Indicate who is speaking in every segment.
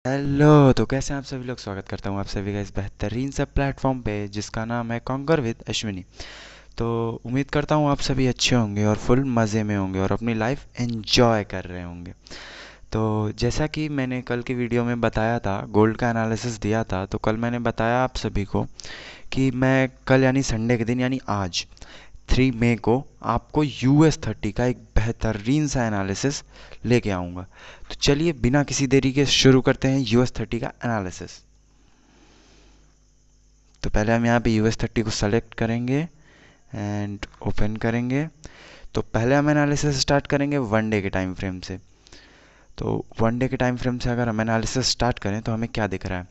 Speaker 1: Hello. तो कैसे हैं आप सभी लोग। स्वागत करता हूं आप सभी का इस बेहतरीन सा प्लेटफॉर्म पे जिसका नाम है कॉन्कर विद अश्विनी। तो उम्मीद करता हूं आप सभी अच्छे होंगे और फुल मज़े में होंगे और अपनी लाइफ एंजॉय कर रहे होंगे। तो जैसा कि मैंने कल की वीडियो में बताया था, गोल्ड का एनालिसिस दिया था, तो कल मैंने बताया आप सभी को कि मैं कल यानी संडे के दिन यानी आज 3 मई को आपको US30 का एक बेहतरीन सा एनालिसिस लेके आऊँगा। तो चलिए बिना किसी देरी के शुरू करते हैं US30 का एनालिसिस। तो पहले हम यहाँ पे US30 को सेलेक्ट करेंगे एंड ओपन करेंगे। तो पहले हम एनालिसिस स्टार्ट करेंगे 1 डे के टाइम फ्रेम से। तो 1 डे के टाइम फ्रेम से अगर हम एनालिसिस स्टार्ट करें तो हमें क्या दिख रहा है।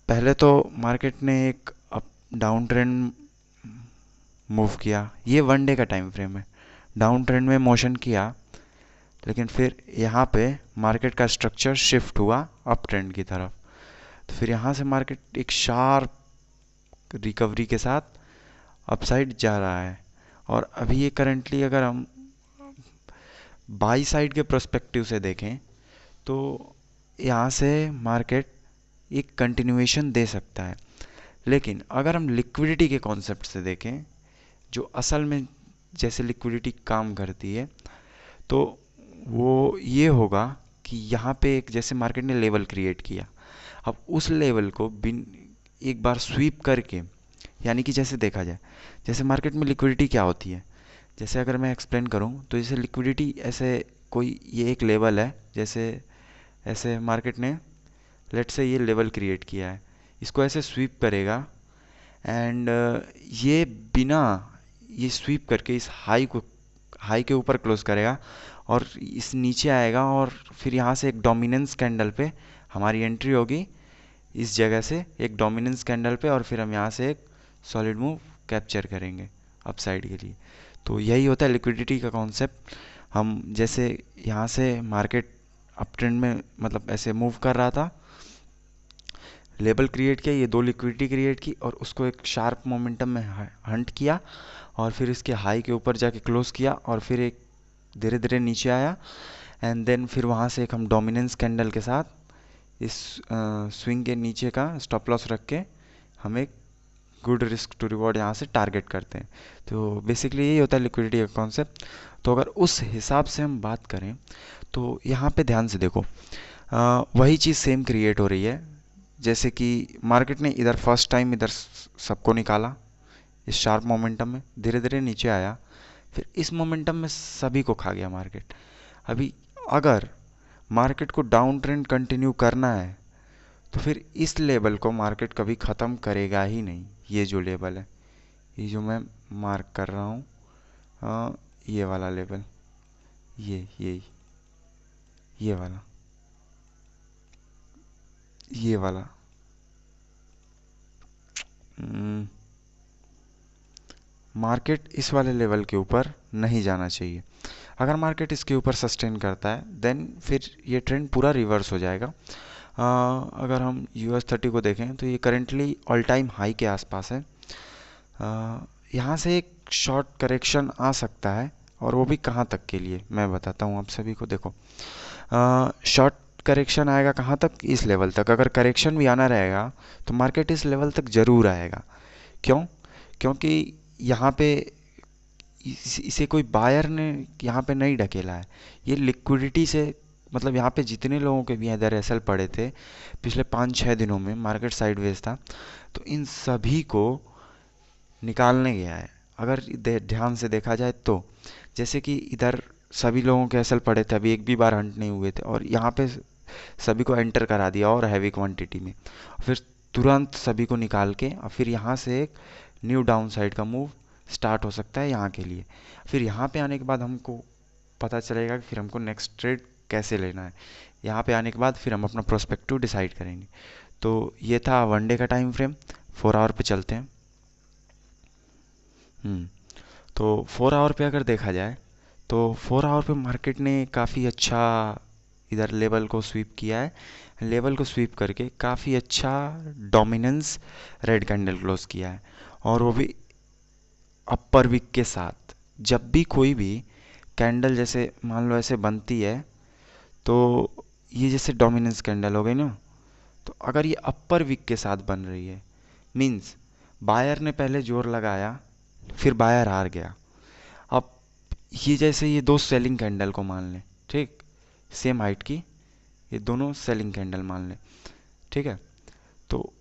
Speaker 1: पहले तो मार्केट ने एक अप डाउन ट्रेंड मूव किया। ये 1 डे का टाइम फ्रेम है। डाउन ट्रेंड में मोशन किया, लेकिन फिर यहाँ पे मार्केट का स्ट्रक्चर शिफ्ट हुआ अप ट्रेंड की तरफ। तो फिर यहाँ से मार्केट एक शार्प रिकवरी के साथ अपसाइड जा रहा है। और अभी ये करंटली अगर हम बाई साइड के प्रोस्पेक्टिव से देखें तो यहाँ से मार्केट एक कंटिन्यूएशन दे सकता है। लेकिन अगर हम लिक्विडिटी के कॉन्सेप्ट से देखें, जो असल में जैसे लिक्विडिटी काम करती है, तो वो ये होगा कि यहाँ पे एक जैसे मार्केट ने लेवल क्रिएट किया, अब उस लेवल को बिन एक बार स्वीप करके, यानी कि जैसे देखा जाए, जैसे मार्केट में लिक्विडिटी क्या होती है, जैसे अगर मैं एक्सप्लेन करूँ तो जैसे लिक्विडिटी ऐसे कोई ये एक लेवल है, जैसे ऐसे मार्केट ने लेट से ये लेवल क्रिएट किया है, इसको ऐसे स्वीप करेगा एंड ये बिना ये स्वीप करके इस हाई के ऊपर क्लोज करेगा और इस नीचे आएगा और फिर यहाँ से एक डोमिनेंस कैंडल पे हमारी एंट्री होगी, इस जगह से एक डोमिनेंस कैंडल पे, और फिर हम यहाँ से एक सॉलिड मूव कैप्चर करेंगे अपसाइड के लिए। तो यही होता है लिक्विडिटी का कॉन्सेप्ट। हम जैसे यहाँ से मार्केट अप ट्रेंड में मतलब ऐसे मूव कर रहा था, लेवल क्रिएट किया, ये दो लिक्विडिटी क्रिएट की और उसको एक शार्प मोमेंटम में हंट किया और फिर इसके हाई के ऊपर जाके क्लोज किया और फिर एक धीरे धीरे नीचे आया एंड देन फिर वहाँ से एक हम डोमिनेंस कैंडल के साथ इस स्विंग के नीचे का स्टॉप लॉस रख के हम एक गुड रिस्क टू रिवॉर्ड यहाँ से टारगेट करते हैं। तो बेसिकली यही होता है लिक्विडिटी का कॉन्सेप्ट। तो अगर उस हिसाब से हम बात करें तो यहाँ पे ध्यान से देखो, वही चीज़ सेम क्रिएट हो रही है। जैसे कि मार्केट ने इधर फर्स्ट टाइम इधर सबको निकाला, इस शार्प मोमेंटम में धीरे धीरे नीचे आया, फिर इस मोमेंटम में सभी को खा गया मार्केट। अभी अगर मार्केट को डाउन ट्रेंड कंटिन्यू करना है तो फिर इस लेवल को मार्केट कभी ख़त्म करेगा ही नहीं। ये जो लेवल है, ये जो मैं मार्क कर रहा हूँ, ये वाला लेवल, ये वाला, ये वाला, मार्केट इस वाले लेवल के ऊपर नहीं जाना चाहिए। अगर मार्केट इसके ऊपर सस्टेन करता है देन फिर ये ट्रेंड पूरा रिवर्स हो जाएगा। अगर हम US30 को देखें तो ये करेंटली ऑल टाइम हाई के आसपास है। यहाँ से एक शॉर्ट करेक्शन आ सकता है, और वो भी कहाँ तक के लिए मैं बताता हूँ आप सभी को। देखो, शॉर्ट करेक्शन आएगा कहाँ तक, इस लेवल तक। अगर करेक्शन भी आना रहेगा तो मार्केट इस लेवल तक ज़रूर आएगा। क्यों? क्योंकि यहाँ पे इसे कोई बायर ने यहाँ पे नहीं ढकेला है। ये लिक्विडिटी से, मतलब यहाँ पे जितने लोगों के भी इधर एसएल पड़े थे पिछले 5-6 दिनों में, मार्केट साइडवेज था, तो इन सभी को निकालने गया है। अगर ध्यान से देखा जाए तो जैसे कि इधर सभी लोगों के एसएल पड़े थे, अभी एक भी बार हंट नहीं हुए थे, और यहाँ पे सभी को एंटर करा दिया और हैवी क्वांटिटी में, फिर तुरंत सभी को निकाल के और फिर यहाँ से एक न्यू डाउन साइड का मूव स्टार्ट हो सकता है यहाँ के लिए। फिर यहाँ पे आने के बाद हमको पता चलेगा कि फिर हमको नेक्स्ट ट्रेड कैसे लेना है। यहाँ पे आने के बाद फिर हम अपना प्रोस्पेक्टिव डिसाइड करेंगे। तो ये था 1 डे का टाइम फ्रेम। 4 आवर पे चलते हैं। तो 4 आवर पे अगर देखा जाए तो 4 आवर पे मार्केट ने काफ़ी अच्छा इधर लेवल को स्वीप किया है। लेवल को स्वीप करके काफ़ी अच्छा डोमिनेंस रेड कैंडल क्लोज किया है, और वो भी अपर विक के साथ। जब भी कोई भी कैंडल जैसे मान लो ऐसे बनती है तो ये जैसे डोमिनेंस कैंडल हो गई ना, तो अगर ये अपर वीक के साथ बन रही है, मीन्स बायर ने पहले जोर लगाया, फिर बायर हार गया। अब ये जैसे ये दो सेलिंग कैंडल को मान लें, ठीक, सेम हाइट की ये दोनों सेलिंग कैंडल मान लें, ठीक है। तो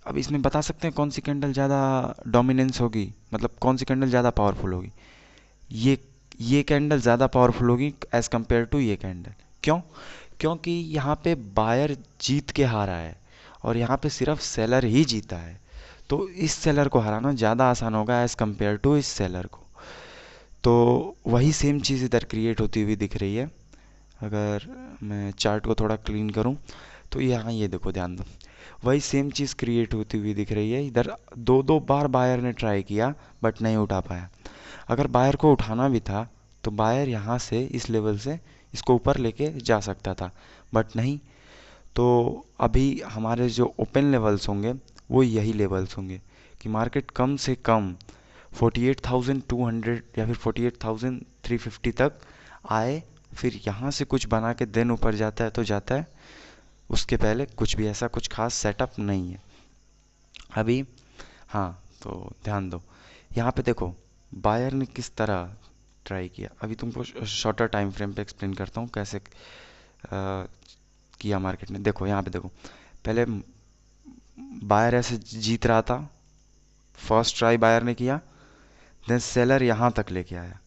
Speaker 1: अब इसमें बता सकते हैं कौन सी कैंडल ज़्यादा डोमिनेंस होगी, मतलब कौन सी कैंडल ज़्यादा पावरफुल होगी। ये ये कैंडल ज़्यादा पावरफुल होगी एज़ कम्पेयर टू ये कैंडल। क्यों? क्योंकि यहाँ पे बायर जीत के हारा है और यहाँ पे सिर्फ सेलर ही जीता है। तो इस सेलर को हराना ज़्यादा आसान होगा एज़ कम्पेयर टू इस सेलर को। तो वही सेम चीज़ इधर क्रिएट होती हुई दिख रही है। अगर मैं चार्ट को थोड़ा क्लीन करूँ तो यहाँ ये देखो, ध्यान दो, वही सेम चीज़ क्रिएट होती हुई दिख रही है। इधर दो दो बार बायर ने ट्राई किया बट नहीं उठा पाया। अगर बायर को उठाना भी था तो बायर यहाँ से इस लेवल से इसको ऊपर लेके जा सकता था, बट नहीं। तो अभी हमारे जो ओपन लेवल्स होंगे वो यही लेवल्स होंगे कि मार्केट कम से कम 48,200 या फिर 48,350 तक आए, फिर यहाँ से कुछ बना के देन ऊपर जाता है तो जाता है। उसके पहले कुछ भी ऐसा कुछ खास सेटअप नहीं है अभी। हाँ, तो ध्यान दो, यहाँ पे देखो बायर ने किस तरह ट्राई किया। अभी तुमको शॉर्टर टाइम फ्रेम पे एक्सप्लेन करता हूँ कैसे किया मार्केट ने। देखो यहाँ पे देखो, पहले बायर ऐसे जीत रहा था, फर्स्ट ट्राई बायर ने किया, देन सेलर यहाँ तक लेके आया,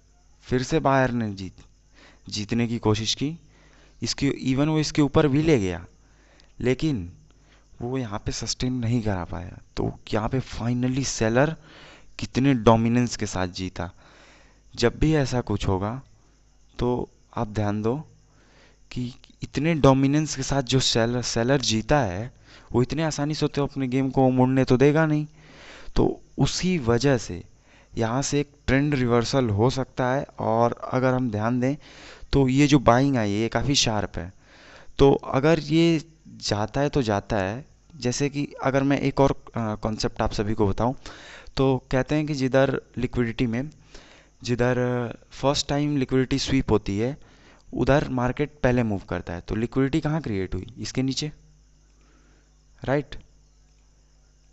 Speaker 1: फिर से बायर ने जीतने की कोशिश की, इसकी इवन वो इसके ऊपर भी ले गया, लेकिन वो यहाँ पे सस्टेन नहीं करा पाया। तो यहाँ पे फाइनली सेलर कितने डोमिनेंस के साथ जीता। जब भी ऐसा कुछ होगा तो आप ध्यान दो कि इतने डोमिनेंस के साथ जो सेलर जीता है वो इतने आसानी से तो अपने गेम को मुड़ने तो देगा नहीं। तो उसी वजह से यहाँ से एक ट्रेंड रिवर्सल हो सकता है। और अगर हम ध्यान दें तो ये जो बाइंग आई है ये काफ़ी शार्प है। तो अगर ये जाता है तो जाता है, जैसे कि अगर मैं एक और कॉन्सेप्ट आप सभी को बताऊं, तो कहते हैं कि जिधर फर्स्ट टाइम लिक्विडिटी स्वीप होती है उधर मार्केट पहले मूव करता है। तो लिक्विडिटी कहाँ क्रिएट हुई? इसके नीचे, राइट,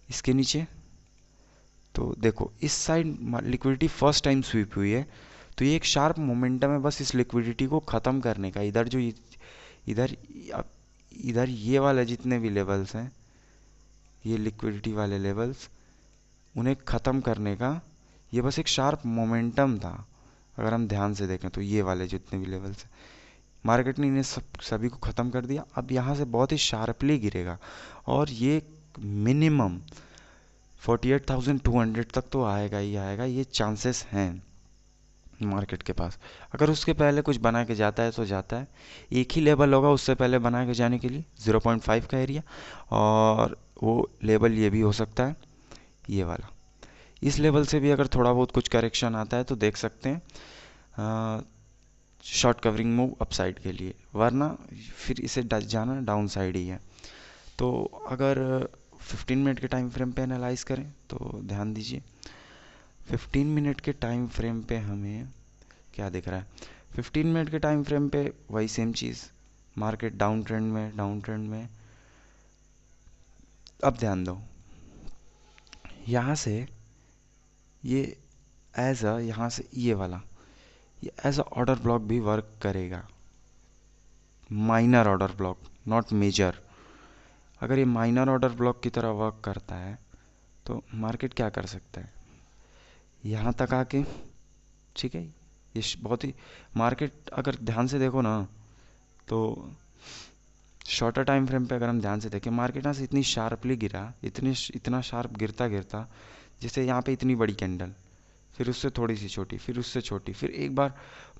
Speaker 1: इसके नीचे। तो देखो इस side liquidity first time sweep हुई है, तो ये एक शार्प मोमेंटम है बस इस लिक्विडिटी को ख़त्म करने का। इधर जो इधर इधर ये वाले जितने भी लेवल्स हैं, ये लिक्विडिटी वाले लेवल्स, उन्हें ख़त्म करने का ये बस एक शार्प मोमेंटम था। अगर हम ध्यान से देखें तो ये वाले जितने भी लेवल्स हैं, मार्केट ने इन्हें सभी को ख़त्म कर दिया। अब यहाँ से बहुत ही शार्पली गिरेगा और ये मिनिमम 48,200 तक तो आएगा ही आएगा, ये चांसेस हैं मार्केट के पास। अगर उसके पहले कुछ बना के जाता है तो जाता है। एक ही लेवल होगा उससे पहले बना के जाने के लिए, 0.5 का एरिया, और वो लेवल ये भी हो सकता है ये वाला। इस लेवल से भी अगर थोड़ा बहुत कुछ करेक्शन आता है तो देख सकते हैं शॉर्ट कवरिंग मूव अपसाइड के लिए, वरना फिर इसे जाना डाउन साइड ही है। तो अगर 15 मिनट के टाइम फ्रेम पे एनालाइज करें तो ध्यान दीजिए, 15 मिनट के टाइम फ्रेम पे हमें क्या दिख रहा है। 15 मिनट के टाइम फ्रेम पे वही सेम चीज़, मार्केट डाउन ट्रेंड में। अब ध्यान दो, यहाँ से ये यहाँ से ये वाला ये एज अ ऑर्डर ब्लॉक भी वर्क करेगा, minor order block, not major. अगर ये माइनर ऑर्डर ब्लॉक की तरह वर्क करता है तो मार्केट क्या कर सकता है, यहाँ तक आके, ठीक है, ये बहुत ही, मार्केट अगर ध्यान से देखो ना तो शॉर्टर टाइम फ्रेम पे अगर हम ध्यान से देखें, मार्केट यहाँ से इतनी शार्पली गिरा, इतना शार्प गिरता गिरता, जैसे यहाँ पे इतनी बड़ी कैंडल, फिर उससे थोड़ी सी छोटी, फिर उससे छोटी, फिर एक बार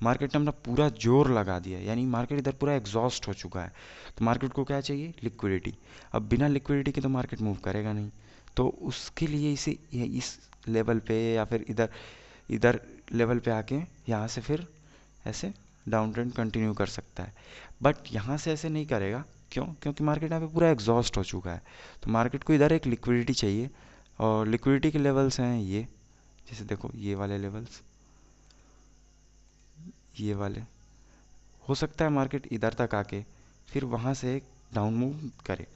Speaker 1: मार्केट ने अपना पूरा जोर लगा दिया, यानी मार्केट इधर पूरा एग्जॉस्ट हो चुका है। तो मार्केट को क्या चाहिए? लिक्विडिटी। अब बिना लिक्विडिटी के तो मार्केट मूव करेगा नहीं। तो उसके लिए इसे इस लेवल पे या फिर इधर इधर लेवल पे आके यहाँ से फिर ऐसे डाउन ट्रेंड कंटिन्यू कर सकता है। बट यहाँ से ऐसे नहीं करेगा। क्यों? क्योंकि मार्केट यहाँ पे पूरा एग्जॉस्ट हो चुका है। तो मार्केट को इधर एक लिक्विडिटी चाहिए, और लिक्विडिटी के लेवल्स हैं ये, जैसे देखो ये वाले लेवल्स, ये वाले। हो सकता है मार्केट इधर तक आके फिर वहाँ से डाउन मूव करे।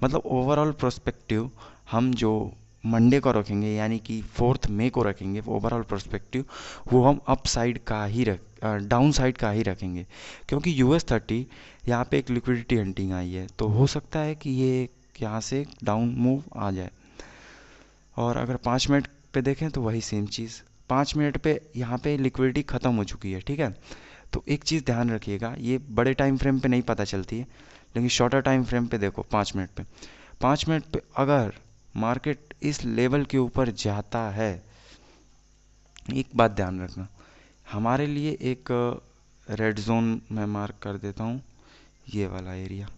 Speaker 1: मतलब ओवरऑल प्रोस्पेक्टिव हम जो मंडे को रखेंगे यानी कि 4 मई को रखेंगे, ओवरऑल प्रोस्पेक्टिव वो हम अप साइड का ही डाउन साइड का ही रखेंगे, क्योंकि US 30 यहाँ पे एक लिक्विडिटी हंटिंग आई है, तो हो सकता है कि ये यहाँ से डाउन मूव आ जाए। और अगर 5 मिनट पे देखें तो वही सेम चीज़, 5 मिनट पे यहाँ पे लिक्विडिटी ख़त्म हो चुकी है, ठीक है। तो एक चीज़ ध्यान रखिएगा, ये बड़े टाइम फ्रेम पे नहीं पता चलती है, लेकिन शॉर्टर टाइम फ्रेम पे देखो 5 मिनट पे, 5 मिनट पे अगर मार्केट इस लेवल के ऊपर जाता है, एक बात ध्यान रखना, हमारे लिए एक रेड जोन मैं मार्क कर देता हूँ, ये वाला एरिया,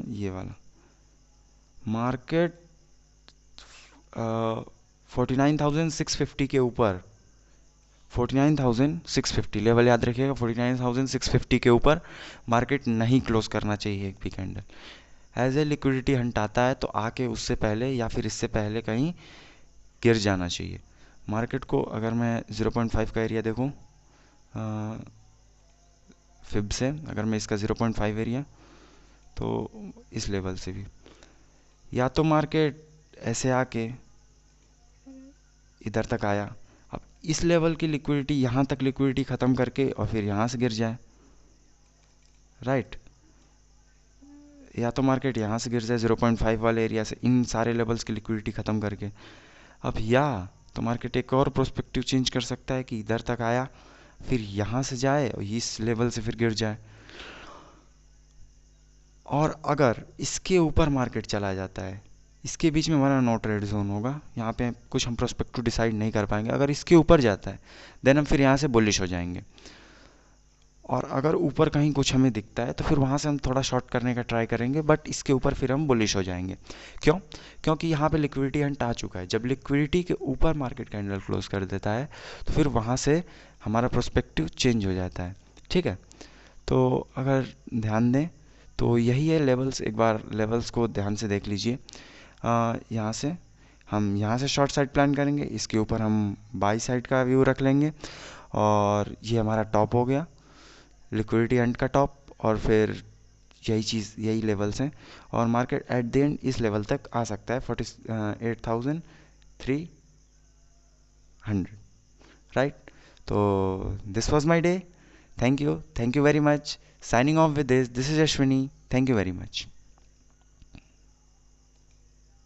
Speaker 1: ये वाला मार्केट 49,650 के ऊपर, 49,650 लेवल याद रखिएगा, 49,650 के ऊपर मार्केट नहीं क्लोज करना चाहिए एक भी candle. As a liquidity hunt आता है तो आके उससे पहले या फिर इससे पहले कहीं गिर जाना चाहिए मार्केट को। अगर मैं 0.5 का एरिया देखूं फिब से, अगर मैं इसका 0.5 एरिया, तो इस लेवल से भी या तो मार्केट ऐसे आके इधर तक आया, अब इस लेवल की लिक्विडिटी यहाँ तक लिक्विडिटी ख़त्म करके और फिर यहाँ से गिर जाए, राइट। या तो मार्केट यहाँ से गिर जाए 0.5 वाले एरिया से, इन सारे लेवल्स की लिक्विडिटी ख़त्म करके। अब या तो मार्केट एक और प्रोस्पेक्टिव चेंज कर सकता है कि इधर तक आया फिर यहाँ से जाए और इस लेवल से फिर गिर जाए। और अगर इसके ऊपर मार्केट चला जाता है, इसके बीच में हमारा नॉट रेड जोन होगा, यहाँ पे कुछ हम प्रोस्पेक्टिव डिसाइड नहीं कर पाएंगे। अगर इसके ऊपर जाता है देन हम फिर यहाँ से बुलिश हो जाएंगे, और अगर ऊपर कहीं कुछ हमें दिखता है तो फिर वहाँ से हम थोड़ा शॉर्ट करने का ट्राई करेंगे, बट इसके ऊपर फिर हम बुलिश हो जाएंगे। क्यों? क्योंकि यहाँ पे लिक्विडिटी हंट आ चुका है। जब लिक्विडिटी के ऊपर मार्केट कैंडल क्लोज कर देता है तो फिर वहाँ से हमारा प्रोस्पेक्टिव चेंज हो जाता है, ठीक है। तो अगर ध्यान दें तो यही है लेवल्स, एक बार लेवल्स को ध्यान से देख लीजिए। यहाँ से हम यहाँ से शॉर्ट साइड प्लान करेंगे, इसके ऊपर हम बाई साइड का व्यू रख लेंगे, और ये हमारा टॉप हो गया, लिक्विडिटी एंड का टॉप, और फिर यही चीज़, यही लेवल्स हैं, और मार्केट एट द एंड इस लेवल तक आ सकता है 48,300, राइट। तो this was my day, thank you very much, signing off with this is Ashwini, thank you very much.